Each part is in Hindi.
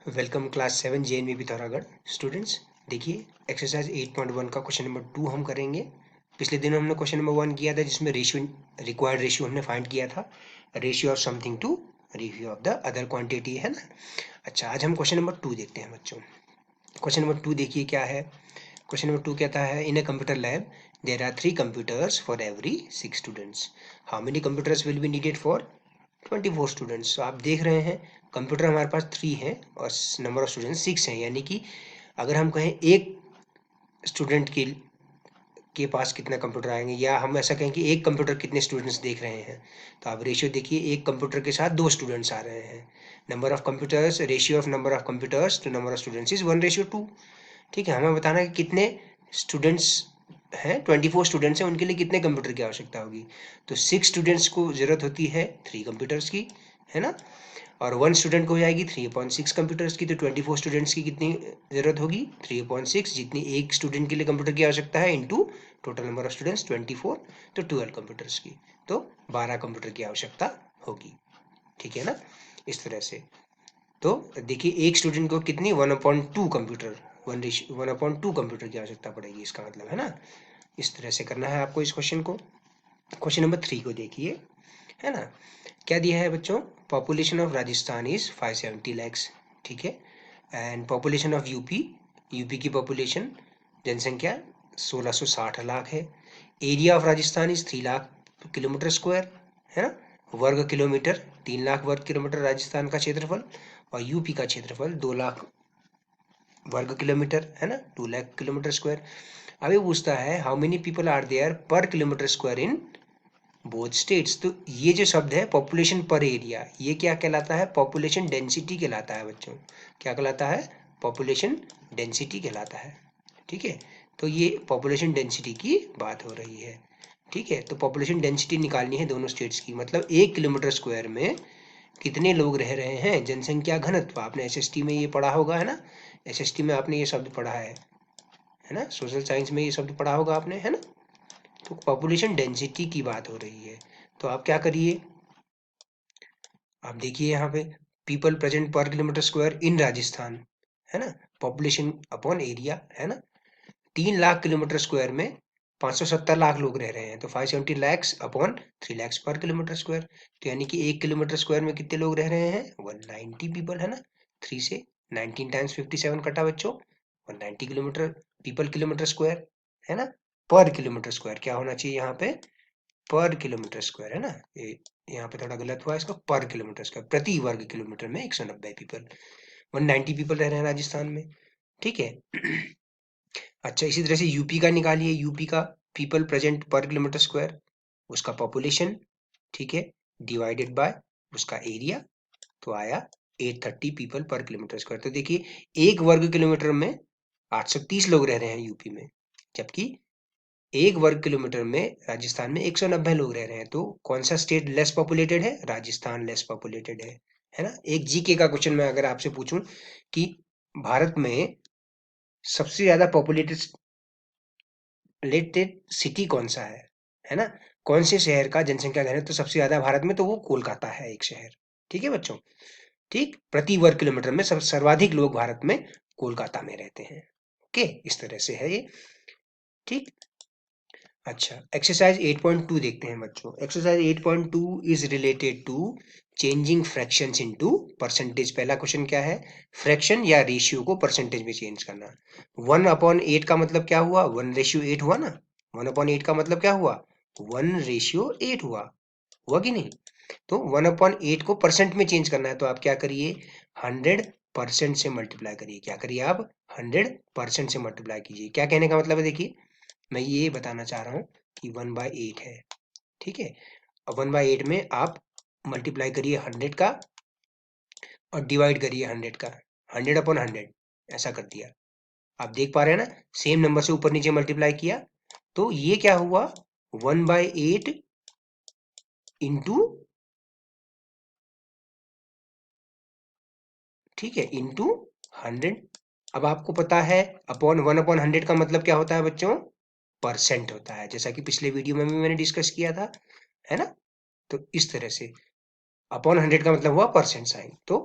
Welcome class 7 JNV Pithoragarh students. देखिए एक्सरसाइज 8.1 का क्वेश्चन नंबर 2 हम करेंगे। पिछले दिनों हमने क्वेश्चन नंबर 1 किया था जिसमें रेशियो रिक्वायर्ड रेशियो हमने फाइंड किया था, ratio of something to ratio of the other quantity, है ना। अच्छा, आज हम क्वेश्चन नंबर 2 देखते हैं बच्चों। क्वेश्चन नंबर 2 देखिए क्या है। क्वेश्चन नंबर 2 कहता है in a computer lab there are 3 computers for every 6 students. How many computers will be needed for 24 students. तो आप देख रहे हैं कंप्यूटर हमारे पास 3 हैं और नंबर ऑफ स्टूडेंट्स 6 हैं, यानी कि अगर हम कहें एक स्टूडेंट के पास कितना कंप्यूटर आएंगे, या हम ऐसा कहें कि एक कंप्यूटर कितने स्टूडेंट्स देख रहे हैं, तो आप रेशियो देखिए, एक कंप्यूटर के साथ 2 स्टूडेंट्स आ रहे हैं। Number of computers, ratio of number of computers to number of students is 1:2। ठीक है, हमें बताना है कि कितने स्टूडेंट्स हैं, 24 स्टूडेंट्स हैं, उनके लिए कितने कंप्यूटर की आवश्यकता होगी। तो 6 स्टूडेंट्स को ज़रूरत होती है 3 कंप्यूटर्स की, है ना। और 1 स्टूडेंट को हो जाएगी 3/6 कंप्यूटर्स की। तो 24 स्टूडेंट्स की कितनी ज़रूरत होगी, 3/6, जितनी एक स्टूडेंट के लिए कंप्यूटर की आवश्यकता है into total number of students 24, तो 12 कंप्यूटर्स की, तो 12 कंप्यूटर की आवश्यकता होगी। ठीक है ना, इस तरह से। तो देखिए एक स्टूडेंट को कितनी 1/2 कंप्यूटर, 1/2 कंप्यूटर की आवश्यकता पड़ेगी, इसका मतलब, है ना। इस तरह से करना है आपको इस क्वेश्चन को। क्वेश्चन नंबर 3 को देखिए, है ना। क्या दिया है बच्चों, population of Rajasthan is 570 lakhs. ठीक है, and population of UP, UP की पॉपुलेशन जनसंख्या 1660 लाख है। Area of Rajasthan is 3 lakh kilometre square, है ना। वर्ग किलोमीटर 3 लाख वर्ग किलोमीटर राजस्थान का क्षेत्रफल, और यूपी का क्षेत्रफल 2 लाख वर्ग किलोमीटर, है ना, 2 लाख किलोमीटर स्क्वायर। अभी पूछता है how many people are there per kilometre square in both states. तो ये जो शब्द है पॉपुलेशन पर एरिया, ये क्या कहलाता है, पॉपुलेशन डेंसिटी कहलाता है बच्चों। क्या कहलाता है, पॉपुलेशन डेंसिटी कहलाता है। ठीक है, तो ये पॉपुलेशन डेंसिटी की बात हो रही है। ठीक है, तो पॉपुलेशन डेंसिटी निकालनी है दोनों स्टेट्स की, मतलब 1 किलोमीटर स्क्वायर में कितने लोग रह रहे हैं, जनसंख्या घनत्व। आपने एसएसटी में ये पढ़ा होगा, है ना। एसएसटी में आपने ये शब्द पढ़ा है ना। सोशल साइंस में ये शब्द पढ़ा होगा आपने, है ना। तो पॉपुलेशन डेंसिटी की बात हो रही है। तो आप क्या करिए, आप देखिए यहाँ पे पीपल प्रेजेंट पर किलोमीटर स्क्वायर इन राजस्थान, है ना, पॉपुलेशन अपॉन एरिया, है ना। 3 लाख किलोमीटर स्क्वायर में 570 लाख लोग रह रहे हैं, तो 570 लैक्स अपॉन 3 लैक्स पर किलोमीटर स्क्वायर। तो यानी कि 1 किलोमीटर स्क्वायर में कितने लोग रह रहे हैं, 190 पीपल, है ना। 3 से 19 टाइम्स 57 कटा बच्चों, 190 किलोमीटर पीपल किलोमीटर स्क्वायर, है ना। पर किलोमीटर स्क्वायर क्या होना चाहिए यहाँ पे, पर किलोमीटर स्क्वायर, है ना। ये यहाँ पे थोड़ा गलत हुआ, इसका पर किलोमीटर स्क्वायर, प्रति वर्ग किलोमीटर में 190 पीपल, 190 पीपल रह रहे हैं राजस्थान में। ठीक है। अच्छा, इसी तरह से यूपी का निकालिए, यूपी का पीपल प्रेजेंट पर किलोमीटर स्क्वायर, उसका पॉपुलेशन, ठीक है, डिवाइडेड बाय उसका एरिया, तो आया 830 पीपल पर किलोमीटर स्क्वायर। तो देखिए एक वर्ग किलोमीटर में 830 लोग रह रहे हैं यूपी में, जबकि एक वर्ग किलोमीटर में राजस्थान में 190 लोग रह रहे हैं। तो कौन सा स्टेट लेस पॉपुलेटेड है, राजस्थान लेस पॉपुलेटेड है ना। एक जीके का क्वेश्चन मैं अगर आपसे पूछूं कि भारत में सबसे ज्यादा पॉपुलेटेड सिटी कौन सा है ना, कौन से शहर का जनसंख्या घनत्व तो सबसे ज्यादा भारत में, तो वो कोलकाता है एक शहर। ठीक है बच्चों, ठीक, प्रति वर्ग किलोमीटर में सब सर्वाधिक लोग भारत में कोलकाता में रहते हैं। ओके, इस तरह से है ये। ठीक, अच्छा, एक्सरसाइज 8.2 देखते हैं बच्चों। Exercise 8.2 is related to changing fractions into percentage. पहला क्वेश्चन क्या है, फ्रैक्शन या रेशियो को परसेंटेज में चेंज करना। 1/8 का मतलब क्या हुआ, 1:8 हुआ ना। 1/8 का मतलब क्या हुआ, 1:8 हुआ कि नहीं। तो 1/8 को परसेंट में चेंज करना है, तो आप क्या करिए, 100% से मल्टीप्लाई करिए। क्या करिए आप, 100% से मल्टीप्लाई कीजिए। क्या कहने का मतलब है, देखिए मैं ये बताना चाह रहा हूँ कि 1/8 है, ठीक है। अब 1/8 में आप मल्टीप्लाई करिए 100 का, और डिवाइड करिए 100 का, 100/100, ऐसा कर दिया। आप देख पा रहे हैं ना, सेम नंबर से ऊपर नीचे मल्टीप्लाई किया, तो ये क्या हुआ, 1/8 इंटू, ठीक है, इंटू 100। अब आपको पता है अपॉन 1/100 का मतलब क्या होता है बच्चों, परसेंट होता है, जैसा कि पिछले वीडियो में भी मैंने डिस्कस किया था, है ना। तो इस तरह से अपॉन 100 का मतलब हुआ परसेंट साइन। तो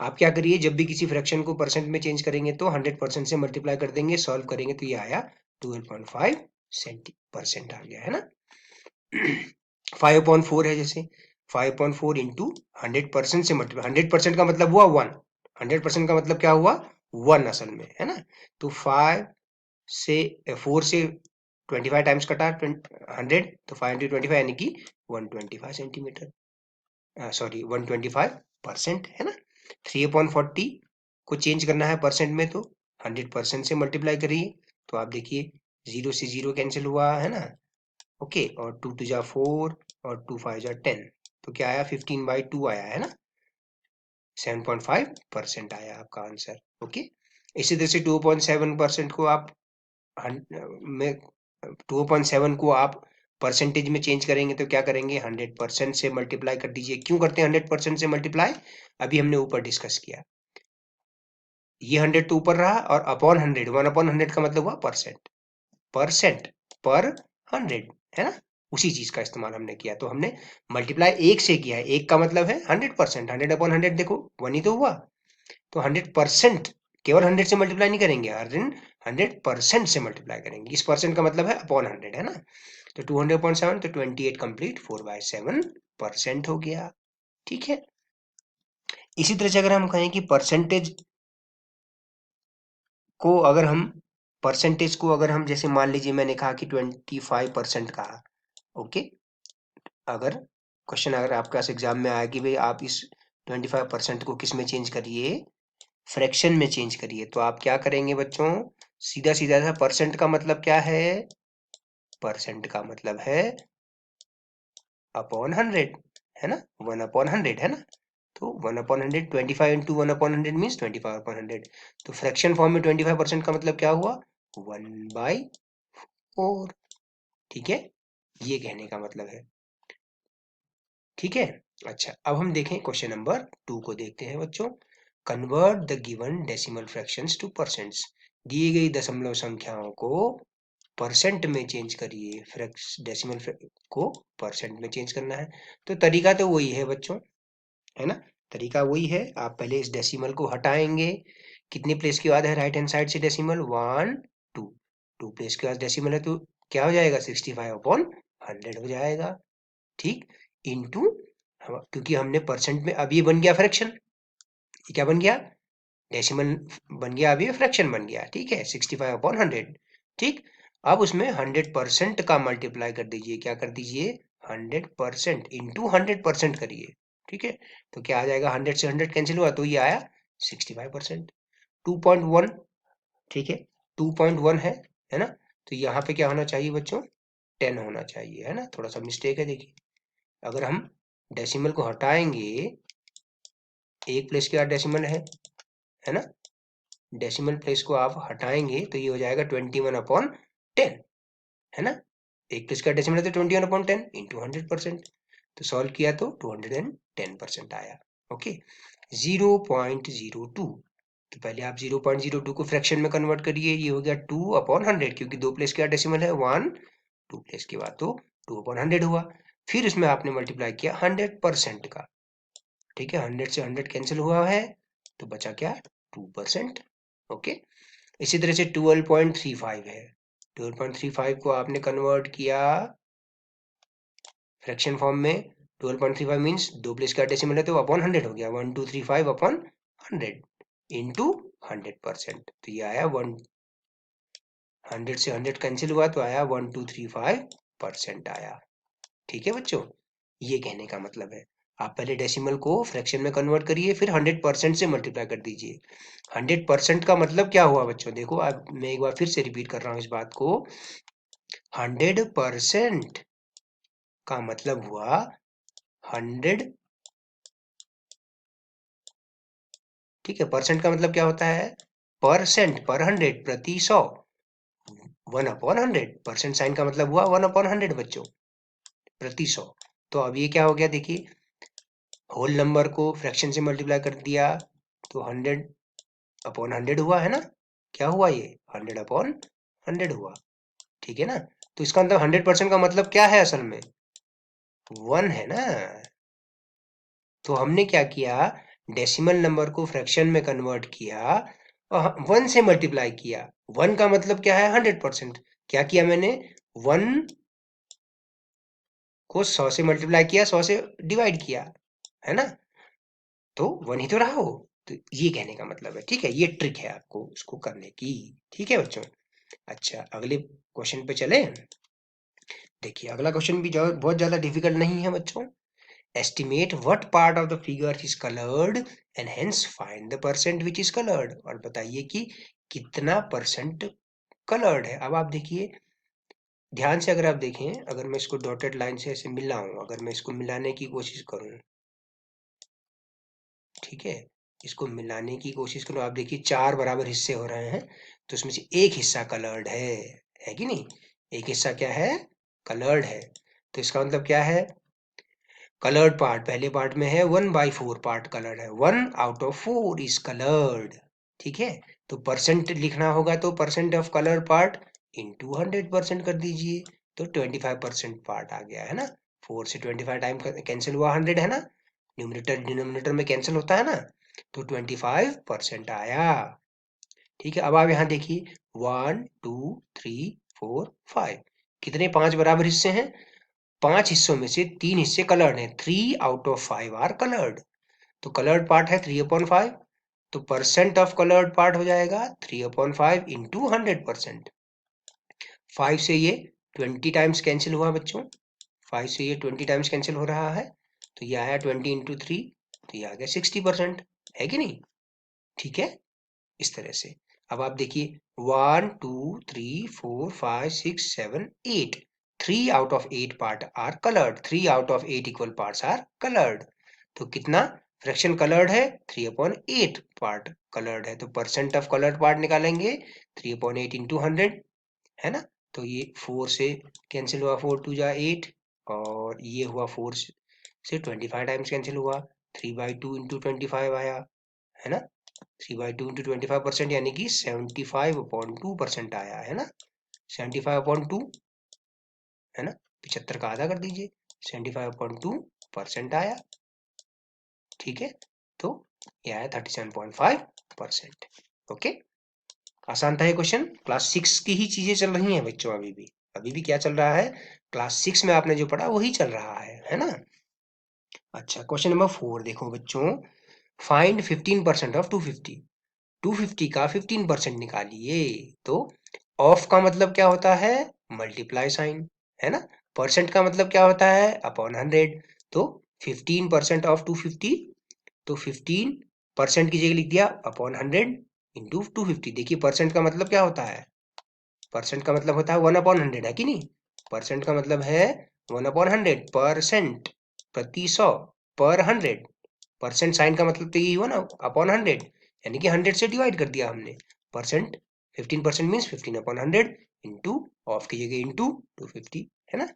आप क्या करिए, जब भी किसी फ्रैक्शन को परसेंट में चेंज करेंगे तो 100% से मल्टीप्लाई कर देंगे, सॉल्व करेंगे तो ये आया 12.5% आ गया है ना। 5/4 है, जैसे 5/4 इंटू 100% से मल्टीप्लाई, 100% का मतलब हुआ 1, 100% का मतलब क्या हुआ 1 असल में, है ना। तो 5 से 4 से 25 टाइम्स कटा 100, तो 5 इंटू 25 यानी कि 125 सेंटीमीटर, सॉरी 125% है ना। 3/40 को चेंज करना है परसेंट में, तो 100% से मल्टीप्लाई करिए, तो आप देखिए 0 से 0 कैंसिल हुआ है ना, ओके, और 2 टू जा 4 और 2 5 जा 10, तो क्या आया 15/2 आया है ना, 7.5% आया आपका आंसर, ओके। इसी तरह से 2.7% को आप में 2.7 को आप परसेंटेज में चेंज करेंगे तो क्या करेंगे, 100% से मल्टीप्लाई कर दीजिए। क्यों करते हैं 100% से मल्टीप्लाई, अभी हमने ऊपर डिस्कस किया। ये 100 तो ऊपर रहा, और अपॉन 100, 1/100 का मतलब हुआ परसेंट, परसेंट पर 100, है ना। उसी चीज का इस्तेमाल हमने किया, तो हमने मल्टीप्लाई एक से किया है, एक का मतलब है 100%, 100/100 देखो 1 ही तो हुआ, तो 100%, केवल 100 से मल्टीप्लाई नहीं करेंगे, 100% से मल्टीप्लाई करेंगे, इस परसेंट का मतलब है अपॉन 100, है ना। तो 200/7 तो 28 कंप्लीट 4/7% हो गया, ठीक है। इसी तरह से अगर हम कहें कि परसेंटेज को अगर हम जैसे मान लीजिए मैंने कहा कि 25% कहा, ओके, अगर क्वेश्चन अगर आपके पास एग्जाम में आया कि भाई आप इस 25% को किस में चेंज करिए, फ्रैक्शन में चेंज करिए, तो आप क्या करेंगे बच्चों, सीधा सीधा सा, परसेंट का मतलब क्या है, परसेंट का मतलब है अपॉन 100, है ना, 1/100, है ना। तो 1/100, 25 इंटू 1/100 मीन्स 25/100, तो फ्रैक्शन फॉर्म में 25% का मतलब क्या हुआ 1/4, ठीक है, ये कहने का मतलब है, ठीक है। अच्छा, अब हम देखें क्वेश्चन नंबर 2 को देखते हैं बच्चों। Convert the given decimal fractions to percents, दी गई दशमलव संख्याओं को परसेंट में चेंज करिए, डेसिमल को परसेंट में चेंज करना है, तो तरीका तो वही है बच्चों, है ना। तरीका वही है, आप पहले इस डेसिमल को हटाएंगे, कितने प्लेस के बाद है राइट हैंड साइड से डेसिमल 1 2, 2 प्लेस के बाद डेसिमल है, तो क्या हो जाएगा 65/100 हो जाएगा, ठीक, इंटू, क्योंकि हमने परसेंट में, अब ये बन गया फ्रैक्शन, ये क्या बन गया, डेसिमल बन गया, अभी फ्रैक्शन बन गया, ठीक है, 65/100, ठीक। अब उसमें 100% का मल्टीप्लाई कर दीजिए, क्या कर दीजिए 100% इंटू 100% करिए, ठीक है, तो क्या आ जाएगा, 100 से 100 कैंसिल हुआ तो ये आया 65%, 2.1, ठीक है, 2.1 है ना। तो यहाँ पे क्या होना चाहिए बच्चों, 10 होना चाहिए, है ना, थोड़ा सा मिस्टेक है, देखिए अगर हम डेसिमल को हटाएंगे, एक प्लेस के बाद डेसिमल है ना, डेसिमल प्लेस को आप हटाएंगे तो ये हो जाएगा 21/10, है ना, एक प्लेस का डेसिमल है तो 21/10 इंटू 100%, तो सॉल्व किया तो 210% आया, ओके। 0.02, तो पहले आप 0.02 को फ्रैक्शन में कन्वर्ट करिए, ये हो गया 2/100, क्योंकि दो प्लेस के बाद डेसिमल है 1, 2 प्लेस के बाद तो 2/100 हुआ, फिर इसमें आपने मल्टीप्लाई किया 100% का, ठीक है, 100 से 100 कैंसिल हुआ है, तो बचा क्या 2%, ओके। इसी तरह से 12.35 है, 12.35 को आपने कन्वर्ट किया फ्रैक्शन फॉर्म में, 12.35 मीन्स दो प्लेस का डेसिमल है तो अपॉन 100 हो गया, 1235/100 इंटू 100%, तो ये आया 100 से 100 कैंसिल हुआ तो आया 1235% आया, ठीक है बच्चों, ये कहने का मतलब है। आप पहले डेसिमल को फ्रैक्शन में कन्वर्ट करिए, फिर 100% से मल्टीप्लाई कर दीजिए। 100% का मतलब क्या हुआ बच्चों, देखो अब मैं एक बार फिर से रिपीट कर रहा हूँ इस बात को, 100% का मतलब हुआ 100, ठीक है, परसेंट का मतलब क्या होता है, परसेंट पर 100, प्रति 100, 1/100, परसेंट साइन का मतलब हुआ 1/100 बच्चों, प्रति 100, तो अब ये क्या हो गया देखिए, होल नंबर को फ्रैक्शन से मल्टीप्लाई कर दिया तो 100/100 हुआ, है ना, क्या हुआ ये 100/100 हुआ, ठीक है ना। तो इसका मतलब 100% का मतलब क्या है असल में 1 है ना, तो हमने क्या किया, डेसिमल नंबर को फ्रैक्शन में कन्वर्ट किया और 1 से मल्टीप्लाई किया। 1 का मतलब क्या है? 100%। क्या किया मैंने? 1 को 100 से मल्टीप्लाई किया, 100 से डिवाइड किया, है ना? तो 1 ही तो रहा वो। तो ये कहने का मतलब है, ठीक है? ये ट्रिक है आपको उसको करने की, ठीक है बच्चों? अच्छा, अगले क्वेश्चन पे चले। देखिए अगला क्वेश्चन भी बहुत ज्यादा डिफिकल्ट नहीं है बच्चों। Estimate what part of the figure is coloured and hence find the percent which is coloured. और बताइए कि कितना परसेंट कलर्ड है। अब आप देखिए ध्यान से, अगर आप देखें, अगर मैं इसको डॉटेड लाइन से ऐसे मिलाऊं, अगर मैं इसको मिलाने की कोशिश करूं, ठीक है, इसको मिलाने की कोशिश करूं, आप देखिए 4 बराबर हिस्से हो रहे हैं, तो उसमें से एक हिस्सा कलर्ड है कि नहीं? एक हिस्सा क्या है? कलर्ड है। तो इसका मतलब क्या है? कलर्ड पार्ट पहले पार्ट में है 1/4 पार्ट कलर्ड है, 1/4 इज कलर्ड, ठीक है? तो परसेंट लिखना होगा तो percent of colour part into 100% कर दीजिए, तो 25% पार्ट आ गया, है ना? 4 से 25 टाइम कैंसिल हुआ, 100 है ना? न्यूमरेटर डिनोमिनेटर में कैंसिल होता है ना, तो 25% आया। ठीक है, अब आप यहाँ देखिए 1 2 3 4 5, कितने? 5 बराबर हिस्से हैं। 5 हिस्सों में से 3 हिस्से कलर्ड हैं, 3/5 आर कलर्ड। तो कलर्ड पार्ट है 3/5, तो परसेंट ऑफ कलर्ड पार्ट हो जाएगा 3/5 इंटू 100%। 5 से ये 20 टाइम्स कैंसिल हुआ बच्चों, 5 से ये 20 टाइम्स कैंसिल हो रहा है, तो ये आया 20 इंटू 3, तो ये आ गया 60%, है कि नहीं? ठीक है, इस तरह से। अब आप देखिए 1 2 3 4 5 6 7 8, 3/8 part are coloured, 3/8 equal parts are coloured. तो कितना फ्रैक्शन कलर्ड है? 3/8 पार्ट कलर्ड है। तो परसेंट ऑफ कलर्ड पार्ट निकालेंगे 3/8 इंटू 100, है ना? तो ये 4 से कैंसिल हुआ, 4 2 जा 8, और ये हुआ 4 से 25 टाइम्स कैंसिल हुआ, 3/2 इंटू 25 आया, है ना? 3/2 इंटू 25% यानी कि 75/2% आया, है ना? 75/2, है ना? 75 का आधा कर दीजिए, 75/2% आया, ठीक है? तो ये आया 37.5%। ओके, आसान था ये क्वेश्चन। क्लास 6 की ही चीजें चल रही हैं बच्चों, अभी भी क्या चल रहा है? क्लास 6 में आपने जो पढ़ा वही चल रहा है ना? अच्छा, क्वेश्चन नंबर 4 देखो बच्चों। Find 15% of 250। 250 का 15% निकालिए। तो ऑफ का मतलब क्या होता है? मल्टीप्लाई साइन, है ना? परसेंट का मतलब क्या होता है? अपॉन 100। तो 15% ऑफ 250, तो 15% की जगह लिख दिया अपॉन 100 इंटू 250। देखिए परसेंट का मतलब क्या होता है? परसेंट का मतलब होता है 1/100, है कि नहीं? परसेंट का मतलब है 1/100, परसेंट, प्रति 100, पर 100। परसेंट साइन का मतलब तो यही हुआ ना, अपॉन 100, यानी कि 100 से डिवाइड कर दिया हमने। परसेंट 15% मीन्स 15/100 इंटू, ऑफ की जगह इंटू 250, है ना?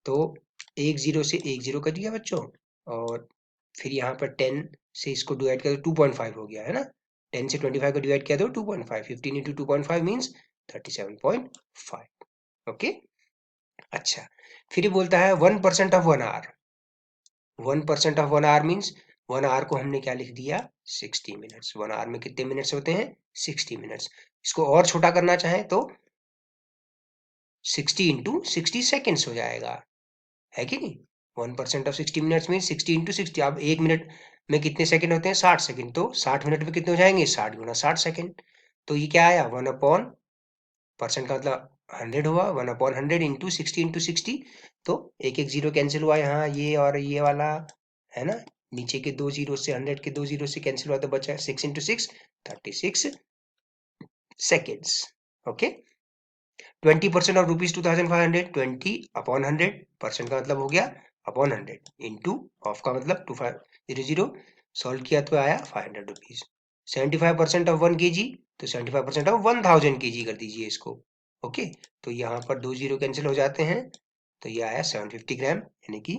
तो एक जीरो से एक जीरो कर दिया बच्चों, और फिर यहाँ पर 10 से इसको डिवाइड किया तो 2.5 हो गया, है ना? 10 से 25 को डिवाइड किया तो 2.5, 15 इंटू 2.5 मीन्स 37.5। ओके, अच्छा, फिर ये बोलता है 1% of 1 hour. 1% of 1 hour means 1 hour को हमने क्या लिख दिया? 60 मिनट्स। 1 आवर में कितने मिनट्स होते हैं? 60 मिनट्स। इसको और छोटा करना चाहें तो 60 इंटू 60 सेकेंड्स हो जाएगा, है कि नहीं? 1% ऑफ 60 मिनट्स में 60 इंटू 60। अब 1 मिनट में कितने सेकंड होते हैं? 60 सेकंड। तो 60 मिनट में कितने हो जाएंगे? 60 × 60 सेकंड। तो ये क्या आया? 1/, परसेंट का मतलब 100 हुआ, 1/100 इंटू 60 × 60। तो एक एक जीरो कैंसिल हुआ यहाँ, ये और ये वाला, है ना? नीचे के 2 जीरो से, 100 के 2 जीरो से कैंसिल हुआ, तो बचा 6 × 6, 36 सेकेंड्स। ओके, 20% ऑफ ₹2500, 20/100, परसेंट का मतलब हो गया अपॉन 100 इंटू, ऑफ का मतलब 2500, सॉल्व किया तो आया ₹500। 75% ऑफ 1 kg, तो 75% ऑफ 1000 kg कर दीजिए इसको। ओके, तो यहाँ पर 2 जीरो कैंसिल हो जाते हैं, तो ये आया 750 ग्राम, यानी कि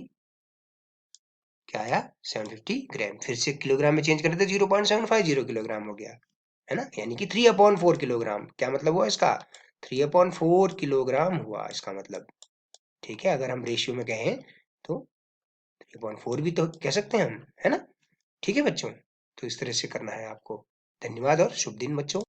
क्या आया? 750 ग्राम। फिर से किलोग्राम में चेंज करें तो 0.750 किलोग्राम हो गया, है ना? यानी कि 3/4 किलोग्राम। क्या मतलब हुआ इसका? 3/4 किलोग्राम हुआ इसका मतलब, ठीक है? अगर हम रेशियो में कहें तो 3/4 भी तो कह सकते हैं हम, है ना? ठीक है बच्चों, तो इस तरह से करना है आपको। धन्यवाद और शुभ दिन बच्चों।